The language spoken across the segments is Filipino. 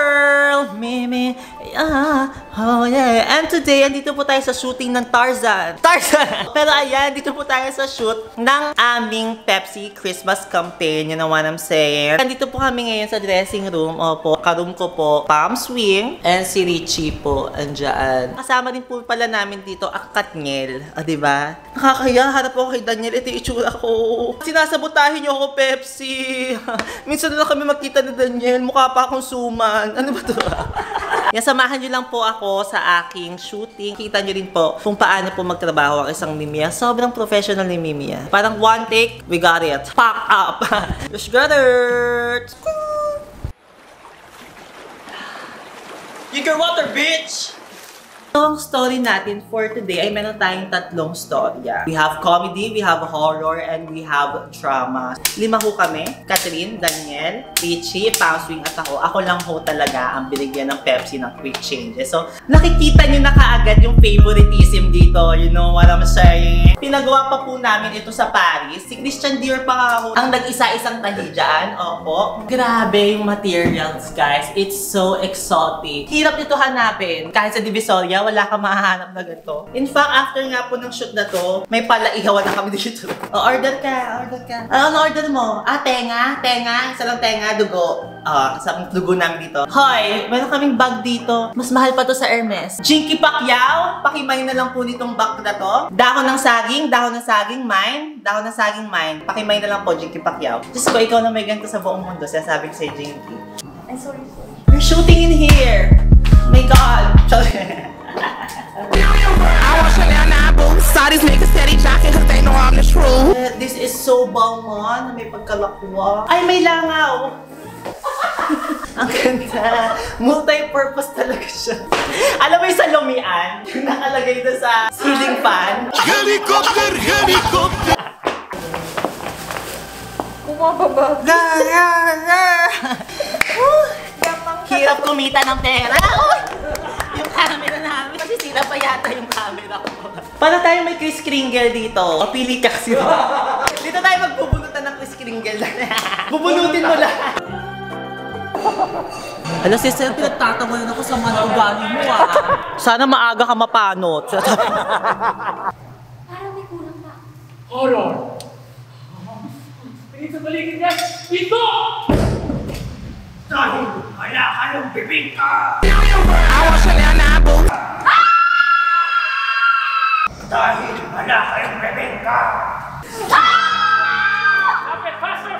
girl, Mimi. Oh yeah. And today, andito po tayo sa shooting ng Tarzan. Pero ayan, dito po tayo sa shoot ng aming Pepsi Christmas campaign. You know what I'm saying? Andito po kami ngayon sa dressing room. Opo, ka-room ko po, Palm Swing. And si Richie po, andyan. Kasama din po pala namin dito ang Katniel. Diba? Nakakaya, harap ako kay Daniel. Ito yung itsura ko. Sinasabotahin niyo ako, Pepsi. Minsan na lang kami magkita ni Daniel. Mukha pa akong suman. Ano ba ito? Yan, samahan nyo lang po ako sa aking shooting. Kita nyo rin po kung paano po magtrabaho ang isang Mimia. Sobrang professional ni Mimia. Parang one take, we got it. Pack up! Just got it! You can water, bitch! So, ang story natin for today ay meron tayong tatlong storya. We have comedy, we have horror, and we have drama. 5 ho kami. Catherine, Daniel, Richie, Palm Swing at ako. Ako lang ho talaga ang binigyan ng Pepsi ng quick changes. So, nakikita nyo na kaagad yung favoritism dito. You know what I'm saying? Pinagawa pa po namin ito sa Paris. Si Christian Dior pa ako ang nag-isa-isang tahi dyan. Opo. Grabe yung materials, guys. It's so exotic. Hirap nito hanapin. Kahit sa Divisoria, wala ka mahahanap na ganito. In fact, after nga po ng shoot na to, may palaihawan na kami dito. Order ka. Ano order mo? Tenga. Isa lang tenga, dugo. Sa dugo namin dito. Hoy, meron kaming bag dito. Mas mahal pa to sa Hermes. Jinky Pacquiao, pakimay na lang po nitong bag na to. Dahon ng saging, mine. Pakimay na lang po, Jinky Pacquiao. Diyos ko, ikaw na may ganito sa buong mundo. Sasabi ko sa'yo, Jinky. I'm sorry. We're shooting in here. My God. This is so balmon na may pagkalakwa. Ay, may langaw! Ang ganda. Multi-purpose talaga siya. Alam mo yung sa lumian? Yung nakalagay doon sa ceiling fan? Helicopter! Bumababa. Hirap kumita ng pera. Yung camera namin. Kasi sila pa yata yung camera ko. Para tayo may Kris Kringle dito. O, pili ka kasi. Dito tayo magbubunutan ng Kris Kringle. Bubunutin mo lang. Alam, sister, pinagtatawanan ako sa mga ugali mo, Sana maaga ka mapanot. Parang may kulang pa. Horror! Tingin sa paligid niya, ito! Dahil wala ka ng bibingka! Awa siya na nabog! Dahil wala ka ng bibingka! Lapit! Faster!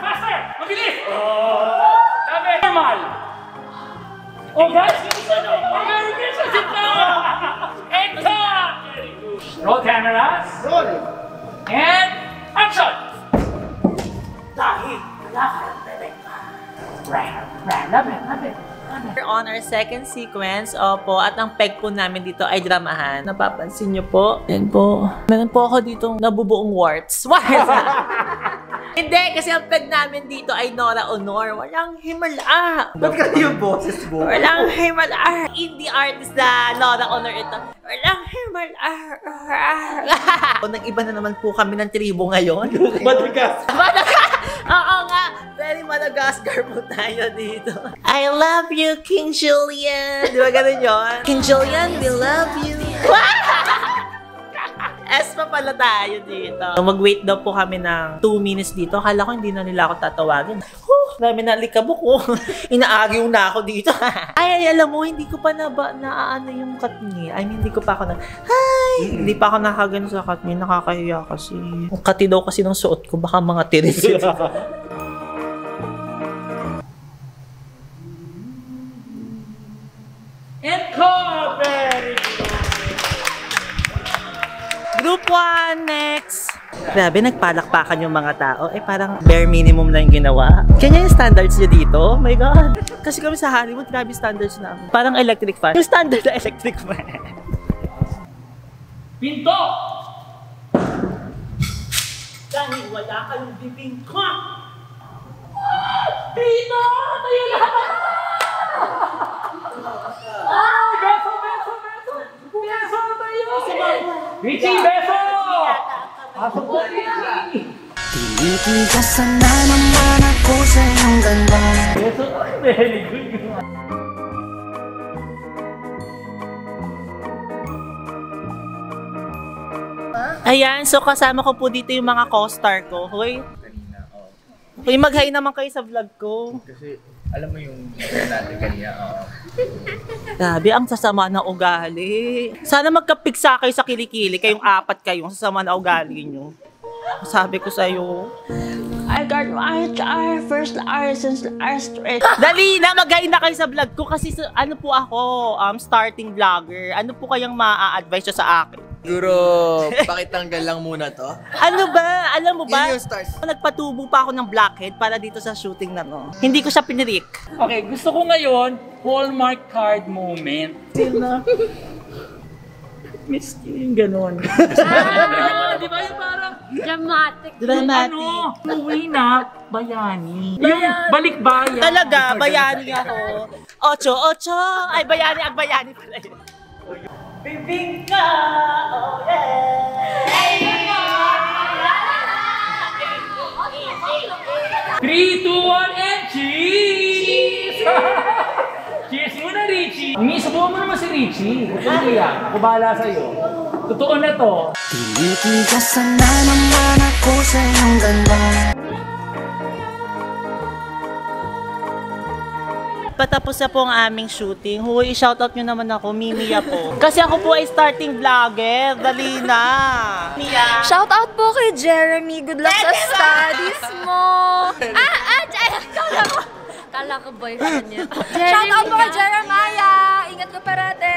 Mabilis! Lapit! Normal! Oh guys! American sa sitna! And cut! Roll cameras! Rolling! And action! Dahil wala ka ng bibingka! Lapit! We're on our second sequence, opo, at ang peg po namin dito ay dramahan. Napapansin nyo po? Yan po. Meron po ako dito nabubuong warts. What? Hindi, kasi ang peg namin dito ay Nora Honor. Walang himala. Ba't ka yung boses mo? Walang himala. Indie artist na Nora Honor ito. Walang himala. Nag-iba na naman po kami ng tribo ngayon. Madagascar! Oo nga. Very Madagascar po tayo dito. I love you, King Julian. Di ba ganun yun? King Julian, we love you. S pa pala tayo dito. Mag-wait daw po kami ng 2 minutes dito. Akala ko hindi na nila ako tatawagin. Dami na likabok ko. Inaagiw na ako dito. ay, alam mo, hindi ko pa naano yung Katni. I mean, hindi ko pa ako hi! Hindi pa ako nakagano sa Katni. Nakakahiya kasi. Ang kati daw kasi ng suot ko. Baka mga tiris. And cut! Very good! Group 1, next! Grabe, nagpalakpakan yung mga tao. Parang bare minimum lang yung ginawa. Kanya yung standards niya dito. Oh my God. Kasi kami sa Hollywood, grabe standards namin. Parang electric fan. Yung standard na electric fan. Pinto! Dahil wala kayong bibingka. Pinto! Tayo na! Beso tayo! Richie, beso! Pasok po, Richie! Tinitigasan na naman ako sa iyong ganda. Beso, very good. Ayan, so kasama ko po dito yung mga co-star ko. Hoy. Hoy, mag-hi naman kayo sa vlog ko. Kasi alam mo yung natin kanina. Grabe, ang sasama na ugali. Sana magkapigsa kayo sa kilikili. Kayong apat kayong sasama na ugali nyo. Sabi ko sa'yo. I got my first license straight. Dali na, mag-hi na kayo sa vlog ko kasi ano po ako, starting vlogger. Ano po kayang ma-advise sa akin? Siguro, pakitanggal lang muna to. Ano ba? Alam mo ba? Yun yung stars. Nagpatubo pa ako ng blackhead para dito sa shooting na no. Hindi ko siya pinirik. Okay, gusto ko ngayon, Hallmark card moment. Sila. Miss you yung ganon. Di ba yung parang Dramatic. Dramatic. Uwi na, bayani. Yung balik-bayan. Talaga, bayani ako. Ocho. Ay, bayani pala yun. Bibingka, oh yeah. 3, 2, 1, and cheese! Cheers muna, Richie! Subukan mo naman si Richie. Huwag kang iyak. Ako bahala sa'yo. Totoo na to. Tinitigasan na naman ako sa iyong ganda. Patapos na po ang aming shooting. Huy, shoutout nyo naman ako, Mimiya po. Kasi ako po ay starting vlogger. Dali na. Mia. Shout out po kay Jeremy. Good luck sa studies mo. Kala ko boyfriend niya. Shout out po kay Jeremiah. Ingat ka parate.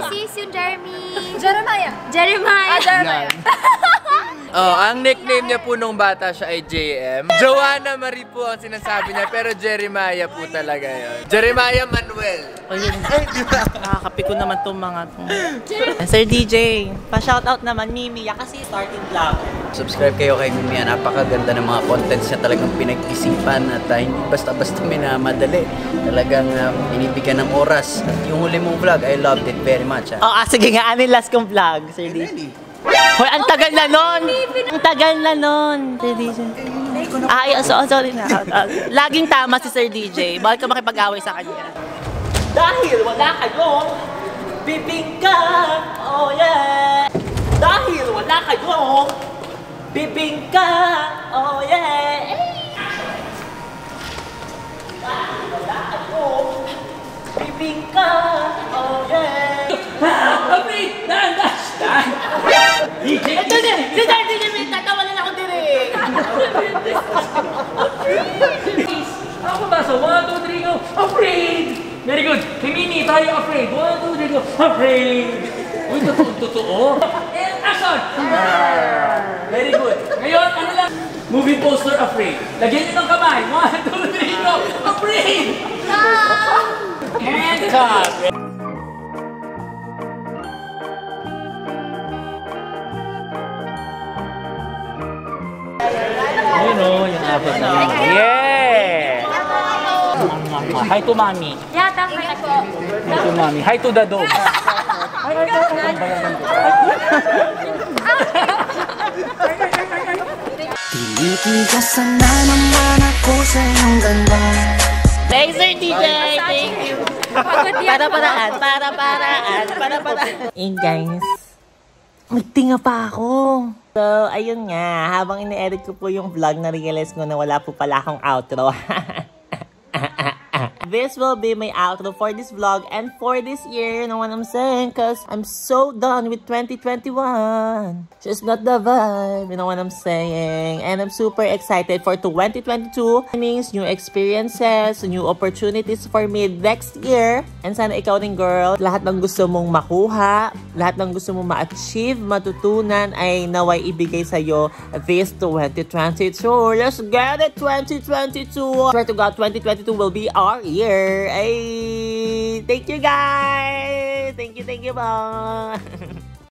Sis yung Jeremy. Jeremiah. Jeremiah. Oh, ang nickname niya po nung bata siya ay JM. Joanna Marie po ang sinasabi niya, pero Jeremiah po talaga yun. Jeremiah Manuel. Ayun. Nakakapi ko naman itong mga Sir DJ, pa-shoutout naman Mimiya kasi starting vlogger. Subscribe kayo kay Mimiya. Napakaganda ng mga contents niya, talagang pinag-isipan at hindi basta-basta minamadali. Talagang inibigyan ng oras. At yung huli mong vlog, I loved it very much. Sige nga, ano yung last kong vlog, Sir DJ? Really? Hoy, ang tagal na nun! Ang tagal na nun! Sir DJ. Sorry na. Laging tama si Sir DJ. Bakit ka makipag-away sa kanya? Dahil wala kayong bibingka, oh yeah! Dahil wala kayong bibingka, oh yeah! Dahil wala kayong bibingka, oh yeah! Abri! Dan! DJ! Ito na! Si Sir DJ, may tatawalan ako dire! Ako ba? So, 1, 2, 3, go! Afraid! Very good! Kay Mimi, tayo afraid! 1, 2, 3, go! Afraid! Uy, totoo? And action! Very good! Ngayon, ano lang? Movie poster afraid. Lagyan nyo ng kamay. 1, 2, 3, go! Afraid! And cut! Ayun o, yung apat na yun. Yeah! Hi to mommy. Yata may ako. Hi to mommy. Hi to the dog. Tinitigasan na naman ako sa iyong ganda. Thanks, Sir DJ! Thank you! Para-paraan. Guys, magtinga pa ako. So, ayun nga. Habang ini-edit ko po yung vlog, na-realize ko na wala po pala akong outro. This will be my outro for this vlog and for this year, you know what I'm saying? Cause I'm so done with 2021. Just not the vibe, you know what I'm saying? And I'm super excited for 2022. It means new experiences, new opportunities for me next year. And sana ikaw din, girl, lahat ng gusto mong makuha, lahat ng gusto mong ma-achieve, matutunan ay naway ibigay sa'yo this 2022. Let's get it, 2022! Swear to God, 2022 will be our year. Ay, thank you guys! Thank you, bye!